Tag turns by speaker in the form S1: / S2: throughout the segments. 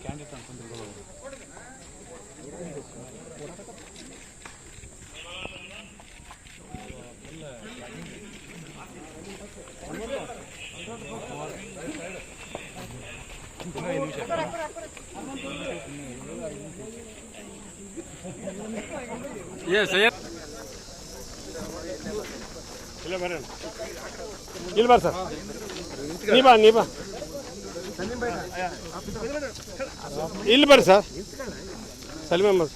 S1: Candidate ಅನ್ಕೊಂಡ್ರು
S2: ಇಲ್ಲಿ ಬಾರ sir, ನೀ ಬಾ ಇಲ್ಲಿ ಬರ್ರಿ sir. Salim Ahmed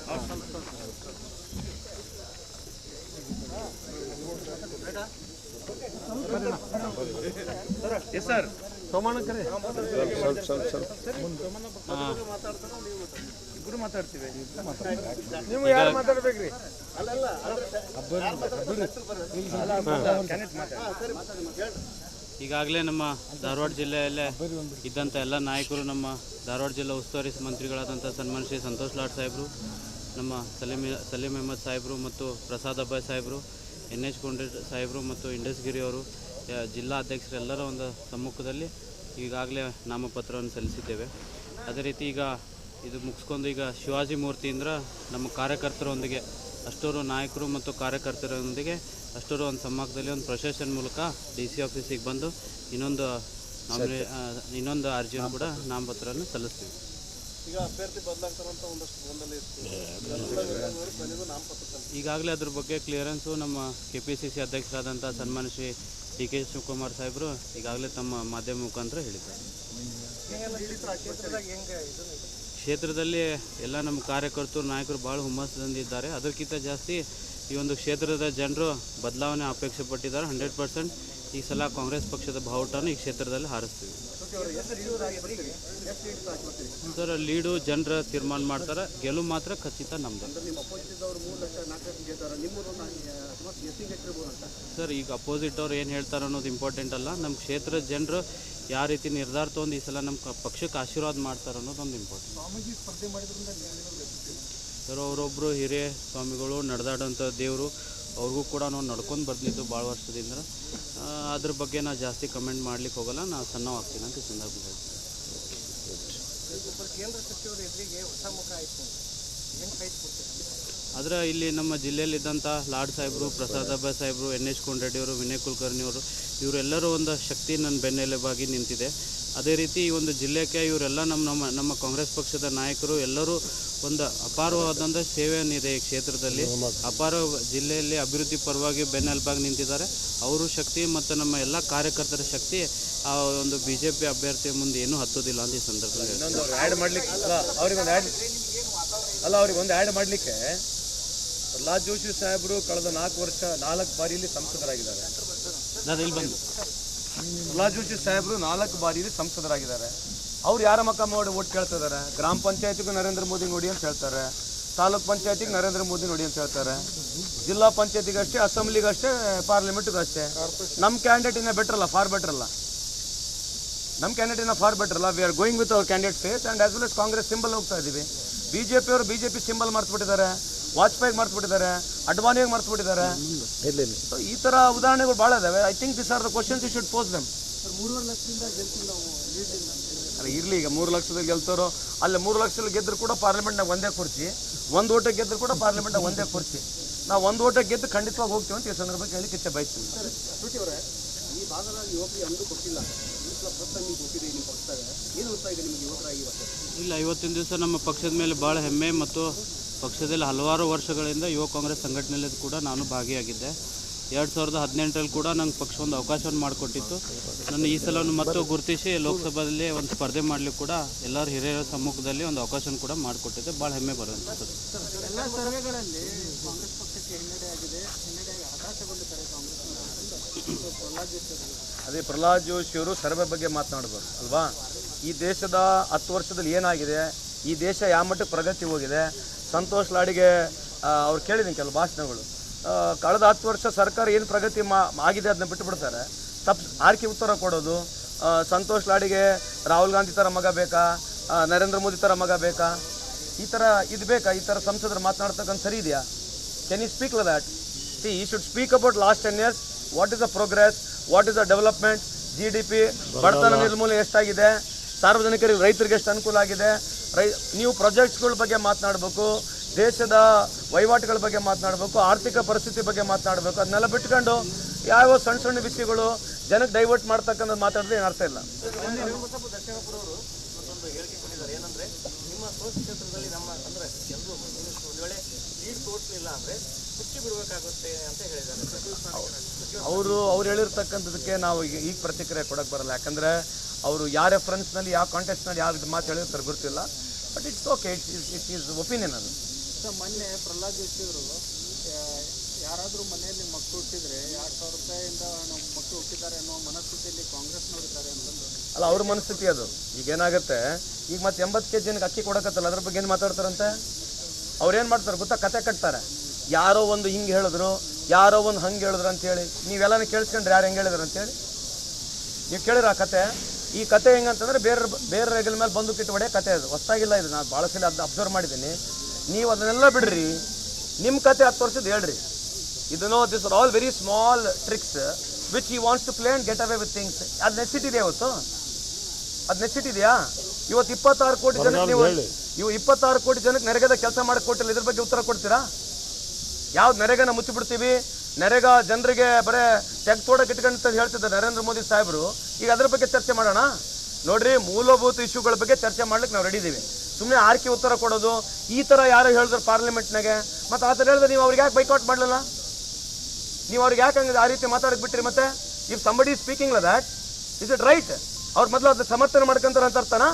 S3: yes sir.
S2: Somanna ಕರೆ
S3: ಇಬ್ಬರು ಮಾತಾಡ್ತೀವಿ.
S2: ನೀವು ಯಾರು ಮಾತಾಡ್ಬೇಕ್ರಿ?
S1: ಈಗಾಗಲೇ ನಮ್ಮ ಧಾರವಾಡ ಜಿಲ್ಲೆಯಲ್ಲೇ ಇದ್ದಂಥ ಎಲ್ಲ ನಾಯಕರು, ನಮ್ಮ ಧಾರವಾಡ ಜಿಲ್ಲಾ ಉಸ್ತುವಾರಿ ಮಂತ್ರಿಗಳಾದಂಥ ಸನ್ಮಾನ್ಯ ಶ್ರೀ ಸಂತೋಷ್ ಲಾಡ್ ಸಾಹೇಬರು, ನಮ್ಮ ಸಲೀಮ್ ಅಹ್ಮದ್ ಸಾಹೇಬರು ಮತ್ತು ಪ್ರಸಾದ್ ಅಬ್ಬಾಯ್ ಸಾಹೇಬರು, NH ಕೊಂಡ್ರೆ ಸಾಹೇಬರು ಮತ್ತು ಇಂಡಸ್ಗಿರಿ ಅವರು, ಜಿಲ್ಲಾ ಅಧ್ಯಕ್ಷರು ಎಲ್ಲರ ಒಂದು ಸಮ್ಮುಖದಲ್ಲಿ ಈಗಾಗಲೇ ನಾಮಪತ್ರವನ್ನು ಸಲ್ಲಿಸಿದ್ದೇವೆ. ಅದೇ ರೀತಿ ಈಗ ಇದು ಮುಗಿಸ್ಕೊಂಡು ಈಗ ಶಿವಾಜಿ ಮೂರ್ತಿಯಿಂದ ನಮ್ಮ ಕಾರ್ಯಕರ್ತರೊಂದಿಗೆ ಅಷ್ಟೋರು ನಾಯಕರು ಮತ್ತು ಕಾರ್ಯಕರ್ತರೊಂದಿಗೆ ಅಷ್ಟೋರು ಒಂದು ಸಮ್ಮುಖದಲ್ಲಿ ಒಂದು ಪ್ರೊಸೆಷನ್ ಮೂಲಕ DC ಆಫೀಸಿಗೆ ಬಂದು ಇನ್ನೊಂದು ಅರ್ಜಿಯನ್ನು ಕೂಡ ನಾಮಪತ್ರವನ್ನು ಸಲ್ಲಿಸ್ತೀವಿ.
S3: ಈಗ ಅಭ್ಯರ್ಥಿ ಬದಲಾಗ್ತಾರಂತ ಒಂದಷ್ಟು ಗೊಂದಲ ಇತ್ತು.
S1: ಈಗಾಗಲೇ ಅದ್ರ ಬಗ್ಗೆ ಕ್ಲಿಯರೆನ್ಸು ನಮ್ಮ KPCC ಅಧ್ಯಕ್ಷರಾದಂಥ ಸನ್ಮಾನ್ಯ ಶ್ರೀ DK ಶಿವಕುಮಾರ್ ಸಾಹೇಬರು ಈಗಾಗಲೇ ತಮ್ಮ ಮಾಧ್ಯಮ ಮುಖಾಂತರ ಹೇಳಿದ್ದಾರೆ. ಕ್ಷೇತ್ರದಲ್ಲಿ ಎಲ್ಲ ನಮ್ಮ ಕಾರ್ಯಕರ್ತರು ನಾಯಕರು ಭಾಳ ಹುಮ್ಮಸ್ಸಂದಿದ್ದಾರೆ. ಅದಕ್ಕಿಂತ ಜಾಸ್ತಿ ಈ ಒಂದು ಕ್ಷೇತ್ರದ ಜನರು ಬದಲಾವಣೆ ಅಪೇಕ್ಷೆ ಪಟ್ಟಿದ್ದಾರೆ. 100% ಈ ಸಲ ಕಾಂಗ್ರೆಸ್ ಪಕ್ಷದ ಬಾವುಟವನ್ನು ಈ ಕ್ಷೇತ್ರದಲ್ಲಿ ಹಾರಿಸ್ತೀವಿ. ಸರ್, ಲೀಡು ಜನರ ತೀರ್ಮಾನ ಮಾಡ್ತಾರೆ, ಗೆಲುವು ಮಾತ್ರ ಖಚಿತ ನಮ್ಮದು. ಸರ್, ಈಗ ಅಪೋಸಿಟ್ ಅವ್ರು ಏನು ಹೇಳ್ತಾರೆ ಅನ್ನೋದು ಇಂಪಾರ್ಟೆಂಟ್ ಅಲ್ಲ. ನಮ್ಮ ಕ್ಷೇತ್ರದ ಜನರು ಯಾವ ರೀತಿ ನಿರ್ಧಾರ ತೊಗೊಂಡು ಈ ಸಲ ನಮ್ಮ ಪಕ್ಷಕ್ಕೆ ಆಶೀರ್ವಾದ ಮಾಡ್ತಾರೆ ಅನ್ನೋದೊಂದು ಇಂಪಾರ್ಟೆಂಟ್. ಸರ್, ಅವರೊಬ್ಬರು ಹಿರಿಯ ಸ್ವಾಮಿಗಳು ನಡೆದಾಡೋಂಥ ದೇವರು, ಅವ್ರಿಗೂ ಕೂಡ ನಾವು ನಡ್ಕೊಂಡು ಬರ್ತಿದ್ದು ಭಾಳ ವರ್ಷದಿಂದ. ಅದ್ರ ಬಗ್ಗೆ ನಾವು ಜಾಸ್ತಿ ಕಮೆಂಟ್ ಮಾಡ್ಲಿಕ್ಕೆ ಹೋಗಲ್ಲ, ನಾವು ಸಣ್ಣವಾಗ್ತೀನಿ ಅಂತ ಸಂದರ್ಭದಲ್ಲಿ. ಆದರೆ ಇಲ್ಲಿ ನಮ್ಮ ಜಿಲ್ಲೆಯಲ್ಲಿದ್ದಂಥ ಲಾಡ್ ಸಾಹೇಬರು, ಪ್ರಸಾದ್ ಅಬ್ಬಾಯ್ ಸಾಹೇಬರು, NH ಕೊಂಡ್ರೆಡ್ಡಿಯವರು, ವಿನಯ್ ಕುಲಕರ್ಣಿಯವರು, ಇವರೆಲ್ಲರೂ ಒಂದು ಶಕ್ತಿ ನನ್ನ ಬೆನ್ನೆಲುಬಾಗಿ ನಿಂತಿದೆ. ಅದೇ ರೀತಿ ಈ ಒಂದು ಜಿಲ್ಲೆಗೆ ಇವರೆಲ್ಲ ನಮ್ಮ ಕಾಂಗ್ರೆಸ್ ಪಕ್ಷದ ನಾಯಕರು ಎಲ್ಲರೂ ಒಂದು ಅಪಾರವಾದಂಥ ಸೇವೆಯನ್ನಿದೆ ಈ ಕ್ಷೇತ್ರದಲ್ಲಿ. ಅಪಾರ ಜಿಲ್ಲೆಯಲ್ಲಿ ಅಭಿವೃದ್ಧಿ ಪರವಾಗಿ ಬೆನ್ನೆಲುಬಾಗಿ ನಿಂತಿದ್ದಾರೆ. ಅವರು ಶಕ್ತಿ ಮತ್ತು ನಮ್ಮ ಎಲ್ಲ ಕಾರ್ಯಕರ್ತರ ಶಕ್ತಿ ಆ ಒಂದು BJP ಅಭ್ಯರ್ಥಿಯ ಮುಂದೆ ಏನೂ ಹತ್ತೋದಿಲ್ಲ ಅಂತ ಈ ಸಂದರ್ಭದಲ್ಲಿ.
S3: ಅವ್ರಿಗೆ ಆ್ಯಡ್ ಮಾಡಲಿಕ್ಕೆ ಪ್ರಹ್ಲಾದ್ ಜೋಶಿ ಸಾಹೇಬರು ಕಳೆದ 4 ಬಾರಿಯಲ್ಲಿ ಸಂಸದರಾಗಿದ್ದಾರೆ. ಪ್ರಹ್ಲಾದ್ ಜೋಶಿ ಸಾಹೇಬರು 4 ಬಾರಿಯಲ್ಲಿ ಸಂಸದರಾಗಿದ್ದಾರೆ. ಅವ್ರು ಯಾರ ಮಕ್ಕ ಮಾಡಿ ಓಟ್ ಕೇಳ್ತಾ ಇದ್ದಾರೆ? ಗ್ರಾಮ ಪಂಚಾಯತಿಗೂ ನರೇಂದ್ರ ಮೋದಿ ನೋಡಿ ಅಂತ ಹೇಳ್ತಾರೆ, ತಾಲೂಕ್ ಪಂಚಾಯತಿಗೆ ನರೇಂದ್ರ ಮೋದಿ ನೋಡಿ ಅಂತ ಹೇಳ್ತಾರೆ, ಜಿಲ್ಲಾ ಪಂಚಾಯತಿಗಷ್ಟೇ, ಅಸೆಂಬ್ಲಿಗಷ್ಟೇ, ಪಾರ್ಲಿಮೆಂಟ್ಗಷ್ಟೇ. ನಮ್ಮ ಕ್ಯಾಂಡಿಡೇಟ್ ಇನ್ನ ಬೆಟರ್ ಅಲ್ಲ, ಫಾರ್ ಬೆಟರ್ ಅಲ್ಲ. ನಮ್ಮ ಕ್ಯಾಂಡಿಡೇಟ್ ಇನ್ನ ಫಾರ್ ಬೆಟರ್ ಅಲ್ಲ. We are going with our candidate face and as well as Congress symbol ಹೋಗ್ತಾ ಇದ್ದೀವಿ. BJP ಅವರು BJP ಸಿಂಬಲ್ ಮರ್ತ್ಬಿಟ್ಟಿದ್ದಾರೆ, ವಾಜಪೇಯಿಗೆ ಮರ್ತ್ಬಿಟ್ಟಿದ್ದಾರೆ, ಅಡ್ವಾಣಿಗೆ ಮರ್ತ್ಬಿಟ್ಟಿದ್ದಾರೆ. ಸೊ ಈ ಥರ ಉದಾಹರಣೆಗಳು ಭಾಳ ಇದಾವೆ. I think this are the questions you should pose them. ಇರಲಿ, ಈಗ 3 ಲಕ್ಷದಲ್ಲಿ ಗೆಲ್ತಾರೋ ಅಲ್ಲಿ 3 ಲಕ್ಷದಲ್ಲಿ ಗೆದ್ದರೂ ಕೂಡ ಪಾರ್ಲಿಮೆಂಟ್ನಾಗ ಒಂದೇ ಕುರ್ಚಿ, 1 ಓಟಿಗೆ ಗೆದ್ದರೂ ಕೂಡ ಪಾರ್ಲಿಮೆಂಟ್ನಾಗ ಒಂದೇ ಕುರ್ಚಿ. ನಾವು 1 ಓಟಿಗೆ ಗೆದ್ದು ಖಂಡಿತವಾಗಿ ಹೋಗ್ತೀವಿ ಅಂತ ಈ ಸಂದರ್ಭಕ್ಕೆ ಹೇಳಲಿಕ್ಕೆ ಇಚ್ಛೆ ಬಯಸ್ತೀವಿ. ಈ ಭಾಗದ ಯುವಕರಿಗೆ ಅಂದು ಕೊಟ್ಟಿಲ್ಲ,
S1: ಇಲ್ಲ, ಇವತ್ತಿನ ದಿವಸ ನಮ್ಮ ಪಕ್ಷದ ಮೇಲೆ ಭಾಳ ಹೆಮ್ಮೆ ಮತ್ತು ಪಕ್ಷದಲ್ಲಿ ಹಲವಾರು ವರ್ಷಗಳಿಂದ ಯುವ ಕಾಂಗ್ರೆಸ್ ಸಂಘಟನೆಯಲ್ಲಿ ಕೂಡ ನಾನು ಭಾಗಿಯಾಗಿದ್ದೆ. 2018ರಲ್ಲಿ ಕೂಡ ನಂಗೆ ಪಕ್ಷ ಒಂದು ಅವಕಾಶವನ್ನು ಮಾಡಿಕೊಟ್ಟಿತ್ತು. ನನ್ನ ಈ ಸಲ ಮತ್ತು ಗುರುತಿಸಿ ಲೋಕಸಭೆಯಲ್ಲಿ ಒಂದು ಸ್ಪರ್ಧೆ ಮಾಡಲಿಕ್ಕೆ ಕೂಡ ಎಲ್ಲರ ಹಿರಿಯರ ಸಮ್ಮುಖದಲ್ಲಿ ಒಂದು ಅವಕಾಶವನ್ನು ಕೂಡ ಮಾಡಿಕೊಟ್ಟಿದ್ದೆ. ಭಾಳ ಹೆಮ್ಮೆ ಬರುವಂಥದ್ದು.
S3: ಅದೇ ಪ್ರಹ್ಲಾದ್ ಜೋಶಿ ಅವರು ಸರ್ವೆ ಬಗ್ಗೆ ಮಾತನಾಡಬಾರ್ದು ಅಲ್ವಾ? ಈ ದೇಶದ 10 ವರ್ಷದಲ್ಲಿ ಏನಾಗಿದೆ, ಈ ದೇಶ ಯಾವ ಮಟ್ಟಕ್ಕೆ ಪ್ರಗತಿ ಹೋಗಿದೆ. ಸಂತೋಷ್ ಲಾಡಿಗೆ ಅವ್ರು ಕೇಳಿದ್ದೀನಿ ಕೆಲವು ಭಾಷಣಗಳು. ಕಳೆದ 10 ವರ್ಷ ಸರ್ಕಾರ ಏನು ಪ್ರಗತಿ ಆಗಿದೆ ಅದನ್ನ ಬಿಟ್ಟುಬಿಡ್ತಾರೆ. ಆರ್ಕೆ ಉತ್ತರ ಕೊಡೋದು. ಸಂತೋಷ್ ಲಾಡಿಗೆ ರಾಹುಲ್ ಗಾಂಧಿ ಥರ ಮಗ ಬೇಕಾ, ನರೇಂದ್ರ ಮೋದಿ ಥರ ಮಗ ಬೇಕಾ? ಈ ಥರ ಇದು ಬೇಕಾ? ಈ ಥರ ಸಂಸದರು ಮಾತನಾಡ್ತಕ್ಕಂಥ ಸರಿ ಇದೆಯಾ? Can you speak like that? So you should speak about last 10 years, what is the progress, what is the development, GDP, ಬಡತನ ನಿರ್ಮೂಲನೆ ಎಷ್ಟಾಗಿದೆ, ಸಾರ್ವಜನಿಕರಿಗೆ ರೈತರಿಗೆ ಎಷ್ಟು ಅನುಕೂಲ ಆಗಿದೆ, ನೀವು ಪ್ರಾಜೆಕ್ಟ್ಸ್ಗಳ ಬಗ್ಗೆ ಮಾತನಾಡಬೇಕು, ದೇಶದ ವಹಿವಾಟುಗಳ ಬಗ್ಗೆ ಮಾತನಾಡಬೇಕು, ಆರ್ಥಿಕ ಪರಿಸ್ಥಿತಿ ಬಗ್ಗೆ ಮಾತನಾಡಬೇಕು. ಅದನ್ನೆಲ್ಲ ಬಿಟ್ಕೊಂಡು ಯಾವ ಸಣ್ಣ ಸಣ್ಣ ವಿಷಯಗಳು ಜನಕ್ಕೆ ಡೈವರ್ಟ್ ಮಾಡ್ತಕ್ಕಂಥ ಮಾತಾಡಿದ್ರೆ ಏನು ಅರ್ಥ ಇಲ್ಲ. ಅವ್ರು ಹೇಳಿರ್ತಕ್ಕಂಥದಕ್ಕೆ ನಾವು ಈಗ ಪ್ರತಿಕ್ರಿಯೆ ಕೊಡಕ್ಕೆ ಬರಲ್ಲ. ಯಾಕಂದರೆ ಅವರು ಯಾವ ರೆಫರೆನ್ಸ್ನಲ್ಲಿ ಯಾವ ಕಾಂಟೆಕ್ಸ್ನಲ್ಲಿ ಯಾವ ಮಾತು ಹೇಳಿರ್ತಾರೆ ಗೊತ್ತಿಲ್ಲ. But it's okay, it is opinion. ಅದು
S4: ಸರ್, ಮೊನ್ನೆ ಪ್ರಹ್ಲಾದ್ ಜೋಶಿ ಅವರು ಯಾರಾದರೂ ಮನೆಯಲ್ಲಿ ಮಕ್ಕಳು ಹುಟ್ಟಿದ್ರೆ 2,000 ರೂಪಾಯಿಯಿಂದ ನಮ್ಮ ಮಕ್ಕಳು ಹುಟ್ಟಿದ್ದಾರೆ ಅನ್ನೋ ಮನಸ್ಥಿತಿಯಲ್ಲಿ ಕಾಂಗ್ರೆಸ್ನವ್ರು ಇದ್ದಾರೆ ಅಂತಂದು.
S3: ಅಲ್ಲ, ಅವ್ರ ಮನಸ್ಥಿತಿ ಅದು. ಈಗ ಏನಾಗುತ್ತೆ, ಈಗ ಮತ್ತೆ 80 kg ಅಕ್ಕಿ ಕೊಡಕತ್ತಲ್ಲ, ಅದ್ರ ಬಗ್ಗೆ ಏನು ಮಾತಾಡ್ತಾರಂತೆ? ಅವ್ರೇನು ಮಾಡ್ತಾರೆ ಗೊತ್ತಾ? ಕತೆ ಕಟ್ತಾರೆ. ಯಾರೋ ಒಂದು ಹಿಂಗೆ ಹೇಳಿದ್ರು, ಯಾರೋ ಒಂದು ಹಂಗೆ ಹೇಳಿದ್ರು ಅಂತೇಳಿ. ನೀವೆಲ್ಲನೂ ಕೇಳಿಸ್ಕೊಂಡ್ರೆ ಯಾರು ಹೆಂಗೆ ಹೇಳಿದ್ರು ಅಂತೇಳಿ ನೀವು ಕೇಳಿರ ಆ ಕತೆ? ಈ ಕತೆ ಹೆಂಗಂತಂದ್ರೆ ಬೇರೆ ರೆಗಲ್ ಮೇಲೆ ಬಂದು ಕಿಟ್ಟು ಹೊಡೆಯೋ ಕತೆ. ಅದು ಹೊಸ್ತಾಗಿಲ್ಲ, ಇದು ನಾನು ಭಾಳ ಸಲ ಅಬ್ಸರ್ವ್ ಮಾಡಿದ್ದೀನಿ. ನೀವು ಅದನ್ನೆಲ್ಲ ಬಿಡ್ರಿ, ನಿಮ್ಮ ಕತೆ 10 ವರ್ಷದ ಹೇಳ್ರಿ. ಇದನ್ನೋ this are all very small tricks which he wants to play and get away with things. ಅದು ನೆಸಿಟಿ ಇದೆಯಾ ಇವತ್ತು? ಅದು ನೆಸಿಟಿ ಇದೆಯಾ ಇವತ್ತು? 26 ಕೋಟಿ ಜನಕ್ಕೆ ನೀವು 26 ಕೋಟಿ ಜನಕ್ಕೆ ನರೇಗಾದ ಕೆಲಸ ಮಾಡಕ್ಕೆ ಕೊಟ್ಟಿಲ್ಲ. ಇದ್ರ ಬಗ್ಗೆ ಉತ್ತರ ಕೊಡ್ತೀರಾ? ಯಾವ್ದು ನರೇಗಾನ ಮುಚ್ಚಿಬಿಡ್ತೀವಿ, ನರೇಗಾ ಜನರಿಗೆ ಬರೇ ಚೆಕ್ ತೋಡಕ್ಕೆ ಇಟ್ಕೊಂಡು ಹೇಳ್ತಿದ್ದಾರೆ ನರೇಂದ್ರ ಮೋದಿ ಸಾಹೇಬರು. ಈಗ ಅದ್ರ ಬಗ್ಗೆ ಚರ್ಚೆ ಮಾಡೋಣ. ನೋಡ್ರಿ, ಮೂಲಭೂತ ಇಶ್ಯೂಗಳ ಬಗ್ಗೆ ಚರ್ಚೆ ಮಾಡ್ಲಿಕ್ಕೆ ನಾವು ರೆಡಿ ಇದ್ದೀವಿ. ಸುಮ್ಮನೆ ಆರ್ಕೆ ಉತ್ತರ ಕೊಡೋದು ಈ ಥರ ಯಾರು ಹೇಳಿದ್ರು ಪಾರ್ಲಿಮೆಂಟ್ನಾಗೆ, ಮತ್ತು ಆ ಥರ ಹೇಳಿದ್ರೆ ನೀವು ಅವ್ರಿಗೆ ಯಾಕೆ ಬೈಕೌಟ್ ಮಾಡಲಿಲ್ಲ? ನೀವು ಅವ್ರಿಗೆ ಯಾಕೆ ಹಂಗೆ ಆ ರೀತಿ ಮಾತಾಡಕ್ಕೆ ಬಿಟ್ಟಿರಿ? ಮತ್ತೆ if somebody speaking like that, is it right? ಅವ್ರು ಮೊದಲು ಅದನ್ನ ಸಮರ್ಥನೆ ಮಾಡ್ಕೊಂತಾರೆ ಅಂತ ಅರ್ಥನಾ?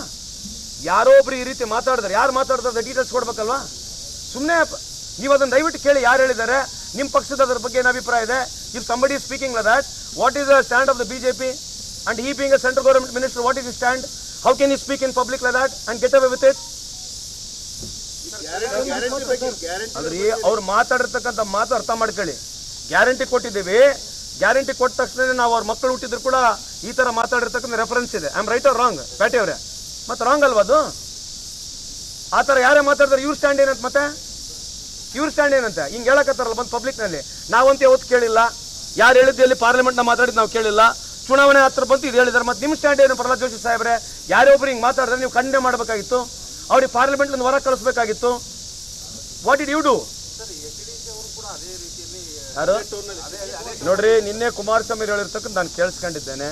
S3: ಯಾರೋ ಒಬ್ರು ಈ ರೀತಿ ಮಾತಾಡಿದ್ರೆ, ಯಾರು ಮಾತಾಡ್ತಾರೆ ಡೀಟೇಲ್ಸ್ ಕೊಡ್ಬೇಕಲ್ವಾ? ಸುಮ್ಮನೆ ನೀವು ಅದನ್ನು ದಯವಿಟ್ಟು ಕೇಳಿ, ಯಾರು ಹೇಳಿದ್ದಾರೆ, ನಿಮ್ಮ ಪಕ್ಷದ ಅದ್ರ ಬಗ್ಗೆ ಏನು ಅಭಿಪ್ರಾಯ ಇದೆ? If somebody speaking like that, what is the stand of the BJP? and he being a central government minister, what is his stand? How can he speak in public like that and get away with it? ಅದ್ರಿ ಅವ್ರು ಮಾತಾಡಿರ್ತಕ್ಕಂಥ ಮಾತು ಅರ್ಥ ಮಾಡ್ಕೊಳ್ಳಿ. Guarantee ಕೊಟ್ಟಿದ್ದೀವಿ, guarantee ಕೊಟ್ಟ ತಕ್ಷಣ ನಾವು ಅವ್ರ ಮಕ್ಕಳು ಹುಟ್ಟಿದ್ರು ಕೂಡ ಈ ಥರ ಮಾತಾಡಿರ್ತಕ್ಕಂಥ ರೆಫರೆನ್ಸ್ ಇದೆ. I am right or wrong? ಪ್ಯಾಟೆ ಅವರೇ, ಮತ್ತೆ ರಾಂಗ್ ಅಲ್ವಾ ಅದು? ಆ ಥರ ಯಾರೇ ಮಾತಾಡಿದ್ರೆ ಇವ್ರ ಸ್ಟ್ಯಾಂಡ್ ಏನಂತ? ಮತ್ತೆ ಇವ್ರ ಸ್ಟ್ಯಾಂಡ್ ಏನಂತ ಹಿಂಗೆ ಹೇಳಕತ್ತಾರಲ್ಲ ಬಂದು ಪಬ್ಲಿಕ್ನಲ್ಲಿ. ನಾವಂತೂ ಯಾವತ್ತು ಕೇಳಿಲ್ಲ, ಯಾರು ಹೇಳಿದ್ದು ಎಲ್ಲಿ ಪಾರ್ಲಿಮೆಂಟ್ನ ಮಾತಾಡಿದ್ದು ನಾವು ಕೇಳಿಲ್ಲ. ಚುನಾವಣೆ ಹತ್ರ ಬಂತು ಇದು ಹೇಳಿದ್ದಾರೆ. ಮತ್ತೆ ನಿಮ್ಮ ಸ್ಟ್ಯಾಂಡ್ ಏನು ಪ್ರಹ್ಲಾದ್ ಜೋಶಿ ಸಾಹೇಬ್ರೆ? ಯಾರೇ ಒಬ್ರು ಹಿಂಗೆ ಮಾತಾಡಿದ್ರೆ ನೀವು ಖಂಡನೆ ಮಾಡಬೇಕಾಗಿತ್ತು, ಅವ್ರಿಗೆ ಪಾರ್ಲಿಮೆಂಟ್ನಿಂದ ಹೊರ ಕಳಿಸ್ಬೇಕಾಗಿತ್ತು. What did you do? ಯಾರು ನೋಡ್ರಿ, ನಿನ್ನೆ ಕುಮಾರಸ್ವಾಮಿ ಹೇಳಿರ್ತಕ್ಕಂಥ ನಾನು ಕೇಳಿಸ್ಕೊಂಡಿದ್ದೇನೆ.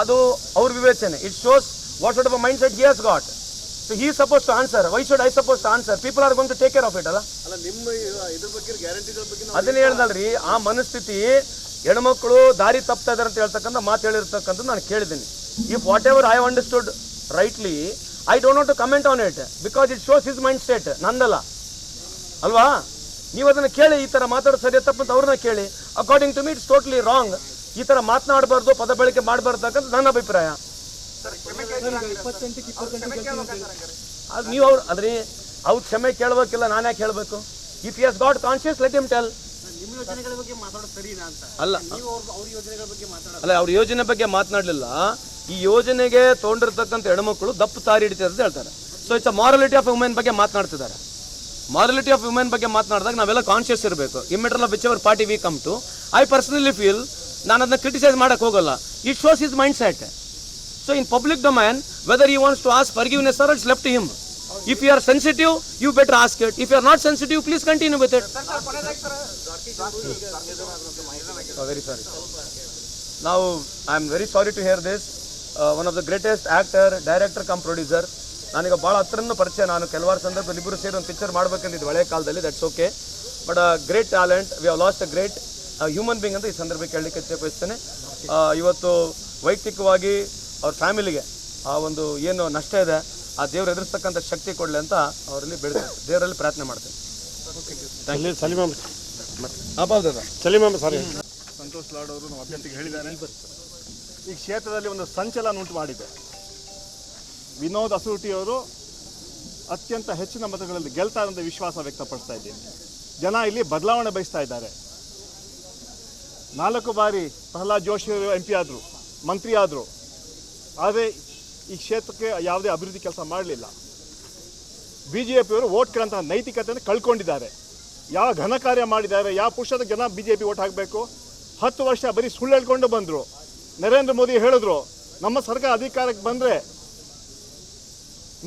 S3: ಅದು ಅವ್ರ ವಿವೇಚನೆ. It shows what sort of mind set he has got. So he is suppose to answer. Why should I suppose to answer? People are going to take care of it. ಅಲ್ಲ, ಅದನ್ನೇ ಹೇಳ್ದಲ್ರಿ, ಆ ಮನಸ್ಥಿತಿ ಹೆಣ್ಮಕ್ಳು ದಾರಿ ತಪ್ತಾ ಇದಾರೆ ಅಂತ ಹೇಳ್ತಕ್ಕಂಥ ಮಾತು ಹೇಳಿರ್ತಕ್ಕಂಥದ್ದು ನಾನು ಕೇಳಿದ್ದೀನಿ. If whatever I understood rightly, I don't want to comment on it because it shows his mind state, ನಂದಲ್ಲ ಅಲ್ವಾ? ನೀವು ಅದನ್ನು ಕೇಳಿ, ಈ ಥರ ಮಾತಾಡೋದು ಸರಿ ತಪ್ಪಂತ ಅವ್ರನ್ನ ಕೇಳಿ. According to me it's totally wrong. ಈ ಥರ ಮಾತನಾಡಬಾರ್ದು, ಪದ ಬಳಕೆ ಮಾಡಬಾರ್ದಕ್ಕಂತ ನನ್ನ ಅಭಿಪ್ರಾಯ. ಅದು ನೀವು ಅದ್ರಿ ಅವ್ರು ಕ್ಷಮೆ ಕೇಳಬೇಕಿಲ್ಲ, ನಾನು ಯಾಕೆ ಹೇಳಬೇಕು? If you has got conscious let him tell. ಅಲ್ಲ, ಅವ್ರ ಯೋಜನೆ ಬಗ್ಗೆ ಮಾತನಾಡಲಿಲ್ಲ. ಈ ಯೋಜನೆಗೆ ತೊಗೊಂಡಿರ್ತಕ್ಕಂಥ ಹೆಣ್ಮಕ್ಳು ದಪ್ಪ ತಾರಿ ಹಿಡಿತಾರೆ ಅಂತ ಹೇಳ್ತಾರೆ. So it's a morality of women ಬಗ್ಗೆ ಮಾತನಾಡ್ತಿದ್ದಾರೆ. ಮಾರಲಿಟಿ ಆಫ್ ವುಮೆನ್ ಬಗ್ಗೆ ಮಾತನಾಡಿದಾಗ ನಾವೆಲ್ಲ ಕಾನ್ಶಿಯಸ್ ಇರಬೇಕು. Immediate which ever party we come to, I personally feel ನಾನು ಅದನ್ನ ಕ್ರಿಟಿಸೈಸ್ ಮಾಡಕ್ಕೆ ಹೋಗಲ್ಲ. It shows his mind set. So in public domain whether he wants to ask forgiveness or it's left to him. If you are sensitive, you better ask it. If you are not sensitive, please continue with it. Very sorry. Now, I am very sorry to hear this. One of the greatest actor, director come producer. ನಾನೀಗ ಭಾಳ ಹತ್ರನೂ ಪರಿಚಯ. ನಾನು ಕೆಲವಾರು ಸಂದರ್ಭದಲ್ಲಿ ಇಬ್ಬರು ಸೇರಿ ಒಂದು ಪಿಕ್ಚರ್ ಮಾಡ್ಬೇಕಂದಿದ್ದು ಹಳೆ ಕಾಲದಲ್ಲಿ. That's okay. But great talent, we have last a great human being ಅಂತ ಈ ಸಂದರ್ಭಕ್ಕೆ ಹೇಳಲಿಕ್ಕೆ ಇಚ್ಛೆಪಡಿಸ್ತೇನೆ. ಇವತ್ತು ವೈಯಕ್ತಿಕವಾಗಿ ಅವ್ರ ಫ್ಯಾಮಿಲಿಗೆ ಆ ಒಂದು ಏನು ನಷ್ಟ ಇದೆ, ಆ ದೇವ್ರು ಎದುರಿಸ್ತಕ್ಕಂಥ ಶಕ್ತಿ ಕೊಡಲಿ ಅಂತ ಅವರಲ್ಲಿ ಬೇಡ್ತಾರೆ, ದೇವರಲ್ಲಿ ಪ್ರಾರ್ಥನೆ ಮಾಡ್ತೇನೆ.
S5: ಸಂತೋಷ್ ಲಾಡ್ ಅವರು ನಮ್ಮ ಅಭ್ಯರ್ಥಿಗೆ ಹೇಳಿದ್ದಾರೆ. ಈ ಕ್ಷೇತ್ರದಲ್ಲಿ ಒಂದು ಸಂಚಲನ ಉಂಟು ಮಾಡಿದೆ. ವಿನೋದ್ ಅಸೂಟಿಯವರು ಅತ್ಯಂತ ಹೆಚ್ಚಿನ ಮತಗಳಲ್ಲಿ ಗೆಲ್ತಾರೆ ಅಂತ ವಿಶ್ವಾಸ ವ್ಯಕ್ತಪಡಿಸ್ತಾ ಇದ್ದೀನಿ. ಜನ ಇಲ್ಲಿ ಬದಲಾವಣೆ ಬಯಸ್ತಾ ಇದ್ದಾರೆ. 4 ಬಾರಿ ಪ್ರಹ್ಲಾದ್ ಜೋಶಿ ಅವರು MP ಆದರು, ಮಂತ್ರಿ ಆದರು. ಆದರೆ ಈ ಕ್ಷೇತ್ರಕ್ಕೆ ಯಾವುದೇ ಅಭಿವೃದ್ಧಿ ಕೆಲಸ ಮಾಡಲಿಲ್ಲ. BJPಯವರು ಓಟ್ ಕೇಳೋಂತಹ ನೈತಿಕತೆಯನ್ನು ಕಳ್ಕೊಂಡಿದ್ದಾರೆ. ಯಾವ ಘನ ಕಾರ್ಯ ಮಾಡಿದ್ದಾರೆ, ಯಾವ ಪುರುಷದ ಜನ BJP ಓಟ್ ಹಾಕಬೇಕು. 10 ವರ್ಷ ಬರೀ ಸುಳ್ಳು ಹೇಳ್ಕೊಂಡು ಬಂದರು. ನರೇಂದ್ರ ಮೋದಿ ಹೇಳಿದ್ರು ನಮ್ಮ ಸರ್ಕಾರ ಅಧಿಕಾರಕ್ಕೆ ಬಂದರೆ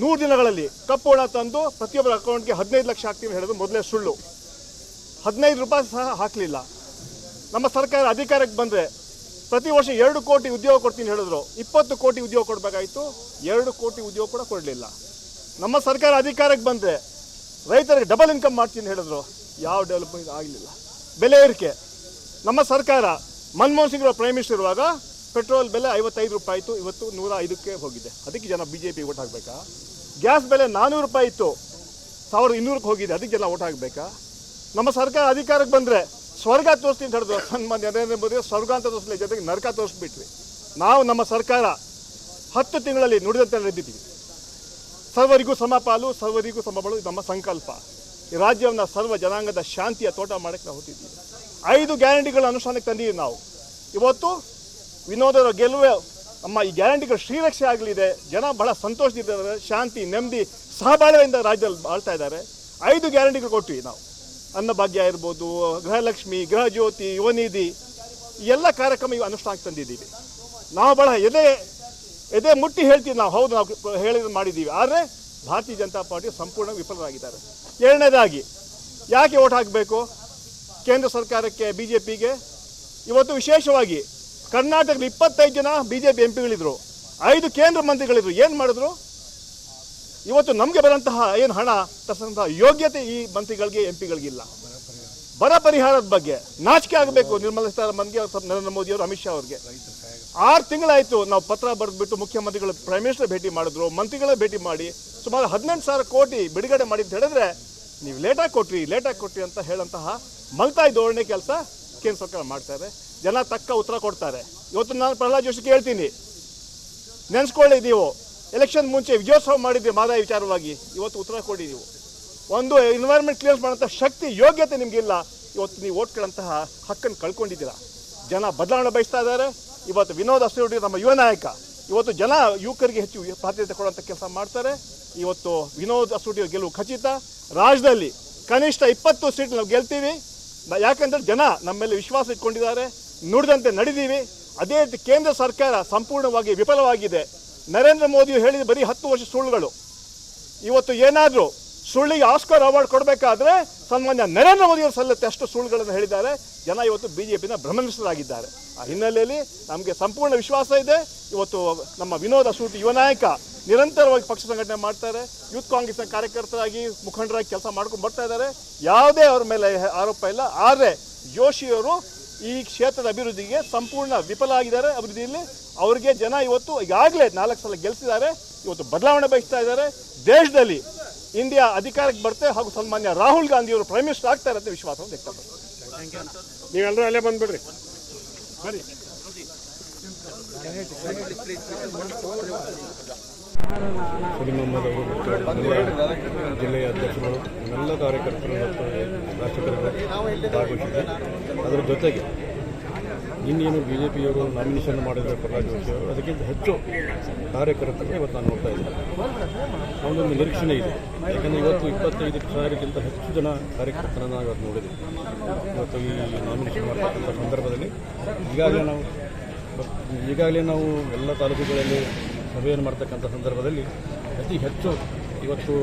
S5: 100 ದಿನಗಳಲ್ಲಿ ಕಪ್ಪು ಹಣ ತಂದು ಪ್ರತಿಯೊಬ್ಬರ ಅಕೌಂಟ್ಗೆ 15 ಲಕ್ಷ ಹಾಕ್ತೀವಿ ಹೇಳಿದ್ರು. ಮೊದಲೇ ಸುಳ್ಳು. 15 ರೂಪಾಯಿ ಸಹ ಹಾಕಲಿಲ್ಲ. ನಮ್ಮ ಸರ್ಕಾರ ಅಧಿಕಾರಕ್ಕೆ ಬಂದರೆ ಪ್ರತಿ ವರ್ಷ 2 ಕೋಟಿ ಉದ್ಯೋಗ ಕೊಡ್ತೀನಿ ಹೇಳಿದ್ರು. 20 ಕೋಟಿ ಉದ್ಯೋಗ ಕೊಡಬೇಕಾಯಿತು, 2 ಕೋಟಿ ಉದ್ಯೋಗ ಕೂಡ ಕೊಡಲಿಲ್ಲ. ನಮ್ಮ ಸರ್ಕಾರ ಅಧಿಕಾರಕ್ಕೆ ಬಂದರೆ ರೈತರಿಗೆ ಡಬಲ್ ಇನ್ಕಮ್ ಮಾಡ್ತೀನಿ ಹೇಳಿದ್ರು. ಯಾವ ಡೆವಲಪ್ಮೆಂಟ್ ಆಗಲಿಲ್ಲ. ಬೆಲೆ ಏರಿಕೆ. ನಮ್ಮ ಸರ್ಕಾರ ಮನಮೋಹನ್ ಸಿಂಗ್ ಪ್ರೈಮ್ ಮಿನಿಸ್ಟರ್ ಇರುವಾಗ ಪೆಟ್ರೋಲ್ ಬೆಲೆ 55 ರೂಪಾಯಿ ಇತ್ತು, ಇವತ್ತು 105ಕ್ಕೆ ಹೋಗಿದೆ. ಅದಕ್ಕೆ ಜನ BJP ಓಟ್ ಹಾಕಬೇಕಾ? ಗ್ಯಾಸ್ ಬೆಲೆ 400 ರೂಪಾಯಿ ಇತ್ತು, 1200ಕ್ಕೆ ಹೋಗಿದೆ. ಅದಕ್ಕೆ ಜನ ಓಟ್ ಹಾಕಬೇಕಾ? ನಮ್ಮ ಸರ್ಕಾರ ಅಧಿಕಾರಕ್ಕೆ ಬಂದರೆ ಸ್ವರ್ಗ ತೋರಿಸ್ತೀನಿ ಅಂತ ಹೇಳಿದ್ರು. ಸನ್ಮಾನ್ಯ ನರೇಂದ್ರ ಮೋದಿ ಸ್ವರ್ಗ ಅಂತ ತೋರಿಸಲಿ, ಜೊತೆಗೆ ನರಕ ತೋರಿಸ್ಬಿಟ್ವಿ. ನಾವು ನಮ್ಮ ಸರ್ಕಾರ 10 ತಿಂಗಳಲ್ಲಿ ನುಡಿದಂತೆ ನಡೆದಿದ್ದೀವಿ. ಸರ್ವರಿಗೂ ಸಮಪಾಲು, ಸರ್ವರಿಗೂ ಸಮಬಳು ನಮ್ಮ ಸಂಕಲ್ಪ. ಈ ರಾಜ್ಯವನ್ನು ಸರ್ವ ಜನಾಂಗದ ಶಾಂತಿಯ ತೋಟ ಮಾಡೋಕ್ಕೆ ನಾವು ಹೊತ್ತಿದ್ದೀವಿ. 5 ಗ್ಯಾರಂಟಿಗಳ ಅನುಷ್ಠಾನಕ್ಕೆ ತಂದಿದ್ದೀವಿ ನಾವು. ಇವತ್ತು ವಿನೋದರ ಗೆಲುವೆ ನಮ್ಮ ಈ ಗ್ಯಾರಂಟಿಗಳು ಶ್ರೀರಕ್ಷೆ ಆಗಲಿದೆ. ಜನ ಬಹಳ ಸಂತೋಷದಿದ್ದಾರೆ, ಶಾಂತಿ ನೆಮ್ಮದಿ ಸಹಬಾಳ್ವೆಯಿಂದ ರಾಜ್ಯದಲ್ಲಿ ಬಾಳ್ತಾ ಇದ್ದಾರೆ. 5 ಗ್ಯಾರಂಟಿಗಳು ಕೊಟ್ವಿ ನಾವು. ಅನ್ನಭಾಗ್ಯ ಇರ್ಬೋದು, ಗೃಹಲಕ್ಷ್ಮಿ, ಗೃಹ ಜ್ಯೋತಿ, ಯುವನಿಧಿ, ಈ ಎಲ್ಲ ಕಾರ್ಯಕ್ರಮ ಇವು ಅನುಷ್ಠಾನಕ್ಕೆ ತಂದಿದ್ದೀವಿ. ನಾವು ಬಹಳ ಎದೆ ಮುಟ್ಟಿ ಹೇಳ್ತೀವಿ ನಾವು. ಹೌದು, ನಾವು ಹೇಳಿದ್ರು ಮಾಡಿದ್ದೀವಿ. ಆದರೆ ಭಾರತೀಯ ಜನತಾ ಪಾರ್ಟಿ ಸಂಪೂರ್ಣ ವಿಫಲರಾಗಿದ್ದಾರೆ. ಎರಡನೇದಾಗಿ ಯಾಕೆ ಓಟ್ ಹಾಕಬೇಕು ಕೇಂದ್ರ ಸರ್ಕಾರಕ್ಕೆ, BJPಗೆ? ಇವತ್ತು ವಿಶೇಷವಾಗಿ ಕರ್ನಾಟಕದ 25 ಜನ BJP MP ಗಳಿದ್ರು, 5 ಕೇಂದ್ರ ಮಂತ್ರಿಗಳಿದ್ರು. ಏನು ಮಾಡಿದ್ರು? ಇವತ್ತು ನಮಗೆ ಬರೋಂತಹ ಏನು ಹಣ ತರಿಸಂತಹ ಯೋಗ್ಯತೆ ಈ ಮಂತ್ರಿಗಳಿಗೆ MP ಗಳಿಗಿಲ್ಲ. ಬರ ಪರಿಹಾರದ ಬಗ್ಗೆ ನಾಚಿಕೆ ಆಗಬೇಕು ನಿರ್ಮಲಾ ಸೀತಾರಾಮನ್ಗೆ, ನರೇಂದ್ರ ಮೋದಿಯವರು, ಅಮಿತ್ ಶಾ ಅವ್ರಿಗೆ. 6 ತಿಂಗಳಾಯಿತು ನಾವು ಪತ್ರ ಬರೆದ್ಬಿಟ್ಟು ಮುಖ್ಯಮಂತ್ರಿಗಳು ಪ್ರೈಮ್ ಮಿನಿಸ್ಟರ್ ಭೇಟಿ ಮಾಡಿದ್ರು, ಮಂತ್ರಿಗಳ ಭೇಟಿ ಮಾಡಿ ಸುಮಾರು 18,000 ಕೋಟಿ ಬಿಡುಗಡೆ ಮಾಡಿ ಅಂತ ಹೇಳಿದ್ರೆ ನೀವು ಲೇಟಾಗಿ ಕೊಟ್ರಿ ಅಂತ ಹೇಳಂತಹ ಮಲ್ತಾಯಿ ಧೋರಣೆ ಕೆಲಸ ಕೇಂದ್ರ ಸರ್ಕಾರ ಮಾಡ್ತಾರೆ. ಜನ ತಕ್ಕ ಉತ್ತರ ಕೊಡ್ತಾರೆ. ಇವತ್ತು ನಾನು ಪ್ರಹ್ಲಾದ್ ಜೋಶಿ ಕೇಳ್ತೀನಿ, ನೆನೆಸ್ಕೊಳ್ಳಿ, ನೀವು ಎಲೆಕ್ಷನ್ ಮುಂಚೆ ವಿಜಯೋತ್ಸವ ಮಾಡಿದ್ದೀವಿ ಮಾದಾಯ ವಿಚಾರವಾಗಿ. ಇವತ್ತು ಉತ್ತರ ಕೊಡಿ. ನೀವು ಒಂದು ಎನ್ವೈರ್ಮೆಂಟ್ ಕ್ಲಿಯರ್ ಮಾಡೋಂಥ ಶಕ್ತಿ ಯೋಗ್ಯತೆ ನಿಮಗಿಲ್ಲ. ಇವತ್ತು ನೀವು ಓಟ್ ಕೇಳಂತಹ ಹಕ್ಕನ್ನು ಕಳ್ಕೊಂಡಿದ್ದೀರಾ. ಜನ ಬದಲಾವಣೆ ಬಯಸ್ತಾ ಇದ್ದಾರೆ. ಇವತ್ತು ವಿನೋದ್ ಅಸೂಟಿ ನಮ್ಮ ಯುವ ನಾಯಕ. ಇವತ್ತು ಜನ ಯುವಕರಿಗೆ ಹೆಚ್ಚು ಪ್ರಾಧಾನ್ಯತೆ ಕೊಡುವಂಥ ಕೆಲಸ ಮಾಡ್ತಾರೆ. ಇವತ್ತು ವಿನೋದ್ ಅಸೂಟಿ ಗೆಲುವು ಖಚಿತ. ರಾಜ್ಯದಲ್ಲಿ ಕನಿಷ್ಠ 20 ಸೀಟ್ ನಾವು ಗೆಲ್ತೀವಿ. ಯಾಕಂದರೆ ಜನ ನಮ್ಮ ಮೇಲೆ ವಿಶ್ವಾಸ ಇಟ್ಕೊಂಡಿದ್ದಾರೆ, ನುಡಿದಂತೆ ನಡೆದೀವಿ. ಅದೇ ರೀತಿ ಕೇಂದ್ರ ಸರ್ಕಾರ ಸಂಪೂರ್ಣವಾಗಿ ವಿಫಲವಾಗಿದೆ. ನರೇಂದ್ರ ಮೋದಿ ಹೇಳಿದ ಬರೀ 10 ವರ್ಷ ಸುಳ್ಳುಗಳು. ಇವತ್ತು ಏನಾದರೂ ಸುಳ್ಳಿಗೆ ಆಸ್ಕರ್ ಅವಾರ್ಡ್ ಕೊಡಬೇಕಾದ್ರೆ ಸನ್ಮಾನ್ಯ ನರೇಂದ್ರ ಮೋದಿಯವರು ಸಲ್ಲತ್ತೆ, ಅಷ್ಟು ಸುಳ್ಳುಗಳನ್ನು ಹೇಳಿದ್ದಾರೆ. ಜನ ಇವತ್ತು BJPನ ಭ್ರಮನಿಷ್ಠರಾಗಿದ್ದಾರೆ. ಆ ಹಿನ್ನೆಲೆಯಲ್ಲಿ ನಮಗೆ ಸಂಪೂರ್ಣ ವಿಶ್ವಾಸ ಇದೆ. ಇವತ್ತು ನಮ್ಮ ವಿನೋದ್ ಅಸೂಟಿ ಯುವ ನಾಯಕ ನಿರಂತರವಾಗಿ ಪಕ್ಷ ಸಂಘಟನೆ ಮಾಡ್ತಾರೆ. ಯೂತ್ ಕಾಂಗ್ರೆಸ್ನ ಕಾರ್ಯಕರ್ತರಾಗಿ ಮುಖಂಡರಾಗಿ ಕೆಲಸ ಮಾಡ್ಕೊಂಡು ಬರ್ತಾ ಇದ್ದಾರೆ. ಯಾವುದೇ ಅವ್ರ ಮೇಲೆ ಆರೋಪ ಇಲ್ಲ. ಆದರೆ ಜೋಶಿಯವರು ಈ ಕ್ಷೇತ್ರದ ಅಭಿವೃದ್ಧಿಗೆ ಸಂಪೂರ್ಣ ವಿಫಲ ಆಗಿದ್ದಾರೆ. ಅಭಿವೃದ್ಧಿಯಲ್ಲಿ ಅವರಿಗೆ ಜನ ಇವತ್ತು ಈಗಾಗಲೇ 4 ಸಲ ಗೆಲ್ಲಿಸಿದ್ದಾರೆ. ಇವತ್ತು ಬದಲಾವಣೆ ಬಯಸ್ತಾ ಇದ್ದಾರೆ. ದೇಶದಲ್ಲಿ ಇಂಡಿಯಾ ಅಧಿಕಾರಕ್ಕೆ ಬರುತ್ತೆ ಹಾಗೂ ಸನ್ಮಾನ್ಯ ರಾಹುಲ್ ಗಾಂಧಿಯವರು ಪ್ರೈಮ್ ಮಿನಿಸ್ಟರ್ ಆಗ್ತಾರೆ ಅಂತ ವಿಶ್ವಾಸವನ್ನು ವ್ಯಕ್ತಪಡಿಸ್ತಾರೆ.
S2: ನೀವೆಲ್ಲರೂ ಅಲ್ಲೇ ಬಂದ್ಬಿಡ್ರಿ, ಬನ್ನಿ.
S6: ಸಲೀಂ ಅಹ್ಮದ್ ಅವರು ಮತ್ತು ಜಿಲ್ಲೆಯ ಅಧ್ಯಕ್ಷರು, ಎಲ್ಲ ಕಾರ್ಯಕರ್ತರು ಮತ್ತು ರಾಷ್ಟ್ರೀಕರು ಭಾಗವಹಿಸಿದ್ದಾರೆ. ಅದರ ಜೊತೆಗೆ ಇನ್ನೇನು BJPಯವರು ನಾಮಿನೇಷನ್ ಮಾಡಿದರೆ ಪ್ರಹ್ಲಾದ್ ಜೋಶಿ ಅವರು, ಅದಕ್ಕಿಂತ ಹೆಚ್ಚು ಕಾರ್ಯಕರ್ತರು ಇವತ್ತು ನಾನು ನೋಡ್ತಾ ಇದ್ದೀನಿ. ಅವನೊಂದು ನಿರೀಕ್ಷಣೆ ಇದೆ. ಯಾಕಂದರೆ ಇವತ್ತು 25,000ಕ್ಕಿಂತ ಹೆಚ್ಚು ಜನ ಕಾರ್ಯಕರ್ತರನ್ನು ನಾವು ಇವತ್ತು ನೋಡಿದ್ದೀವಿ. ಇವತ್ತು ಈ ನಾಮಿನೇಷನ್ ಮಾಡ್ತಕ್ಕಂಥ ಸಂದರ್ಭದಲ್ಲಿ ಈಗಾಗಲೇ ನಾವು ಎಲ್ಲ ತಾಲೂಕುಗಳಲ್ಲಿ ಸಭೆಯನ್ನು ಮಾಡ್ತಕ್ಕಂಥ ಸಂದರ್ಭದಲ್ಲಿ ಅತಿ ಹೆಚ್ಚು ಇವತ್ತು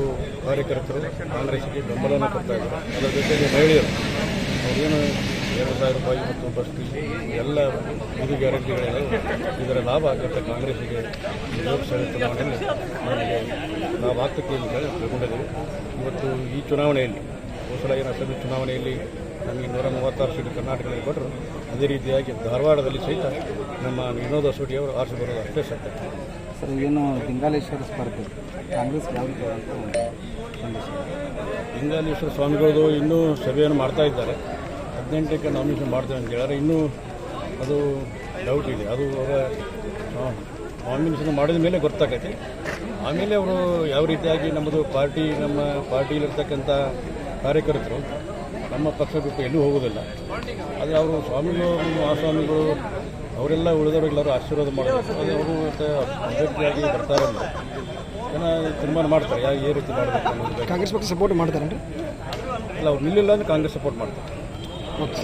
S6: ಕಾರ್ಯಕರ್ತರು ಕಾಂಗ್ರೆಸ್ಗೆ ಬೆಂಬಲವನ್ನು ಕೊಡ್ತಾ ಇದ್ದಾರೆ. ಅದರ ಜೊತೆಗೆ ಮಹಿಳೆಯರು ಅವರೇನು 2,000 ರೂಪಾಯಿ ಮತ್ತು ಬಸ್ ಫೀಸ್ ಎಲ್ಲ 5 ಗ್ಯಾರಂಟಿಗಳಿವೆ. ಇದರ ಲಾಭ ಆಗುತ್ತೆ ಕಾಂಗ್ರೆಸ್ಸಿಗೆ. ಲೋಕಸಭೆ ಚುನಾವಣೆಯಲ್ಲಿ ನಮಗೆ ಲಾಭ ಆಗ್ತಕ್ಕೆ ಅಂತ ಹೇಳಿ ತಿಳ್ಕೊಂಡಿದ್ದೇವೆ. ಇವತ್ತು ಈ ಚುನಾವಣೆಯಲ್ಲಿ ಹೋದ ಏನು ಅಸೆಂಬ್ಲಿ ಚುನಾವಣೆಯಲ್ಲಿ ನಮಗೆ 136 ಸೀಟು ಕರ್ನಾಟಕದಲ್ಲಿ ಕೊಟ್ಟರು. ಅದೇ ರೀತಿಯಾಗಿ ಧಾರವಾಡದಲ್ಲಿ ಸಹಿತ ನಮ್ಮ ವಿನೋದ್ ಅಸೂಟಿ ಅವರು ಆರಿಸಿ ಬರೋದು ಅಷ್ಟೇ ಸತ್ಯ.
S7: ಸರ್, ಏನು ಲಿಂಗಾಲೇಶ್ವರ ಸ್ಪರ್ಧೆ ಕಾಂಗ್ರೆಸ್ ಯಾವುದು ಅಂತ
S6: ಲಿಂಗಾಲೇಶ್ವರ ಸ್ವಾಮಿಗಳದು ಇನ್ನೂ ಸಭೆಯನ್ನು ಮಾಡ್ತಾ ಇದ್ದಾರೆ. 18ಕ್ಕೆ ನಾಮಿನೇಷನ್ ಮಾಡ್ತೇವೆ ಅಂತ ಹೇಳಿದ್ರೆ ಇನ್ನೂ ಅದು ಡೌಟ್ ಇದೆ. ಅದು ಅವರ ನಾಮಿನೇಷನ್ ಮಾಡಿದ ಮೇಲೆ ಗೊತ್ತಾಗೈತೆ. ಆಮೇಲೆ ಅವರು ಯಾವ ರೀತಿಯಾಗಿ ನಮ್ಮ ಪಾರ್ಟಿಯಲ್ಲಿರ್ತಕ್ಕಂಥ ಕಾರ್ಯಕರ್ತರು ನಮ್ಮ ಪಕ್ಷ ಬಿಟ್ಟು ಎಲ್ಲೂ ಹೋಗೋದಿಲ್ಲ. ಆದರೆ ಅವರು ಸ್ವಾಮಿಗಳು, ಮಹಾಸ್ವಾಮಿಗಳು ಅವರೆಲ್ಲ ಉಳಿದವರೆಲ್ಲರೂ ಆಶೀರ್ವಾದ ಮಾಡಬೇಕು. ಅದು ಅವರು ಮತ್ತು ಅಭ್ಯರ್ಥಿಯಾಗಿ ಬರ್ತಾರಲ್ಲ, ಜನ ತೀರ್ಮಾನ ಮಾಡ್ತಾರೆ ಯಾವ ರೀತಿ ಮಾಡಬೇಕು ಅನ್ನೋದು.
S8: ಕಾಂಗ್ರೆಸ್ ಪಕ್ಷ ಸಪೋರ್ಟ್ ಮಾಡ್ತಾರೇನ್ರಿ?
S6: ಇಲ್ಲ, ಅವ್ರು ನಿಲ್ಲಿಲ್ಲ ಅಂದ್ರೆ ಕಾಂಗ್ರೆಸ್ ಸಪೋರ್ಟ್ ಮಾಡ್ತಾರೆ.
S8: ಓಕೆ.